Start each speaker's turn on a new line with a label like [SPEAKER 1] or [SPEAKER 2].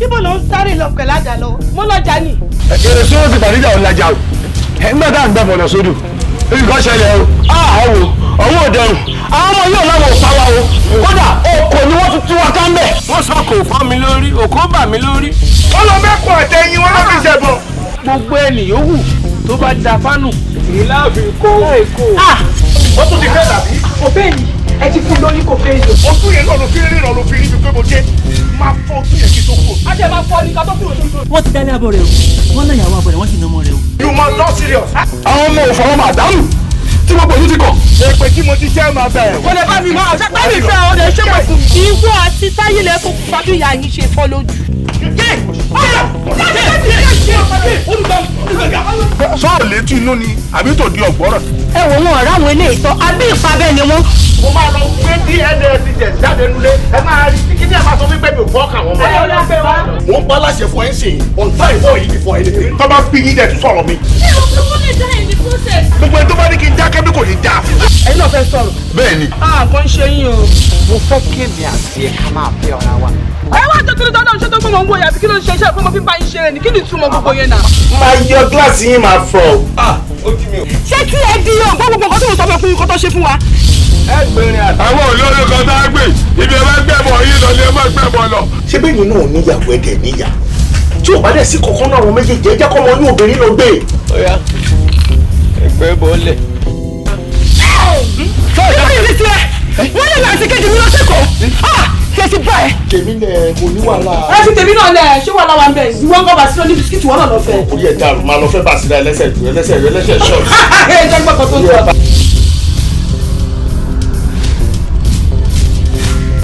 [SPEAKER 1] ibo ló ń sáré lọ pẹ̀lú àjà lọ mo lọ́jà ni.
[SPEAKER 2] èrè sọ́wọ́ ti bàdíjà ò lajà o ẹgbẹ́ tá à ń gbẹ́ bọ̀dọ̀ sódù nǹkan ṣẹlẹ̀ o àwọ̀ ọ̀wọ́ òdẹrùn àwọn ọmọ yóò láwọn òpá wa o kódà oko ni wọ́n ti tú wa ká ń bẹ̀.
[SPEAKER 3] wọ́n sọ kò fọ́ mi lórí òkú bà mí lórí.
[SPEAKER 2] wọ́n lọ mẹ́kọ̀ọ́ àtẹ̀yìn wọn lọ́ fi ṣẹ̀bọ̀.
[SPEAKER 3] gbogbo ẹnì yòówù tó bá da fánù èyí láàfin kó èkó.
[SPEAKER 2] ó tún ti fẹ́ dàbí.
[SPEAKER 1] òbẹ́ ni ẹ ti fún lórí kò fẹ́ yọ.
[SPEAKER 2] ojú yẹn náà ló fi ríran ló fi rí mi pé mo dé máa fọ́ ojú yẹn kí tó kú.
[SPEAKER 1] a jẹ máa fọ ní ká tó kúrò lójú.
[SPEAKER 4] wọ́n ti dálé abọ́ rẹ̀ o wọ́n náà yàwó abọ́ rẹ̀ wọ́n sì ná ọmọ rẹ̀ o.
[SPEAKER 2] you must not serious. àwọn ọmọ òfò ọmọ àdánù tí gbogbo ojú ti kọ̀. èpè tí mo ti jẹ́ máa bẹ̀rẹ̀.
[SPEAKER 1] kò lè bá mi mọ ọ̀sẹ̀ pẹ́ mi fẹ́ ọ lè ṣe pọ̀ fún mi. ìwọ àti táyé lè fún fàbí ìyá yín ṣe fọ́ lójú.
[SPEAKER 2] sọ́ọ̀ létí inú ni àbí tòdí ọ̀gbọ́rọ̀.
[SPEAKER 1] ẹ wò wọn ọ̀rọ̀ àwọn eléyìí tán àbí ìpabẹ́ ni wọ́n.
[SPEAKER 2] mo máa lọ gbé DNA ti tẹ̀ jáde nulẹ̀ ẹ máa rí kí ní ẹ máa sọ wípé mi ò fọ́ kà wọ́n mọ́. mo ń bá láṣẹ fún ẹ ń sìn on time for yìí before anything. tọ́ bá bí yín dẹ̀ tún sọ̀rọ̀ mi. gbogbo ẹni tó bá ní kí n já kẹ́bí kò ní já.
[SPEAKER 1] ẹ̀yin náà fẹ́ sọ̀rọ̀.
[SPEAKER 2] bẹ́ẹ̀ ni.
[SPEAKER 1] kàn ń ṣe yín o.
[SPEAKER 3] mo fẹ́ kéde àti ẹ̀ka máa fẹ́ ọ̀rá wa.
[SPEAKER 1] ẹ wá jẹ́ kí ló dáná ṣé tó gbọ́n mọ̀ ń wò yàtí kí ló ń ṣe iṣẹ́ fún mo fi bá yín ṣe rẹ̀ ní kí ni ìtumọ̀ gbogbo yẹn náà.
[SPEAKER 2] máa yọ gíláàsì yín máa fọ.
[SPEAKER 1] ṣé kí ẹ di yóò gbọ́ gbogbo nǹkan tí mo sọ fún yín kó tó ṣe fún wa.
[SPEAKER 2] àwọn olórí kan tá a gbé ibi ẹ bá gbẹ̀bọ̀ yín lọ ni ẹ má gbẹ̀bọ̀ lọ. ṣé bẹ́ẹ̀ ni náà níyàwó ẹ̀dẹ̀ níyà tí ò bá dẹ̀ sí kankan náà àwọn méjèèjì ẹ jẹ́ kọ́ ọmọ ní obìnrin lọ gbé.
[SPEAKER 3] ọ̀ya ẹgbẹ́ bọ́ọ̀lẹ̀.
[SPEAKER 1] ìwé ìlú tiẹ̀ wọ́n lè láti kéde mi lọ́sẹ̀kọ̀ ṣe ti bá ẹ.
[SPEAKER 2] tèmi lẹ kò ní wàhálà.
[SPEAKER 1] ẹ fi tèmi náà lẹ ṣé wàhálà wa ń bẹ ìwọ ń gbọ́ba sílẹ̀ ní bisikíìtì wọn náà lọ fẹ́.
[SPEAKER 2] ó yẹ dàrú máa lọ fẹ́ bàṣírà ẹlẹ́sẹ̀ ṣọ́ọ̀tì.
[SPEAKER 1] ẹ jẹ́ gbọ́kàn tó ń sọ.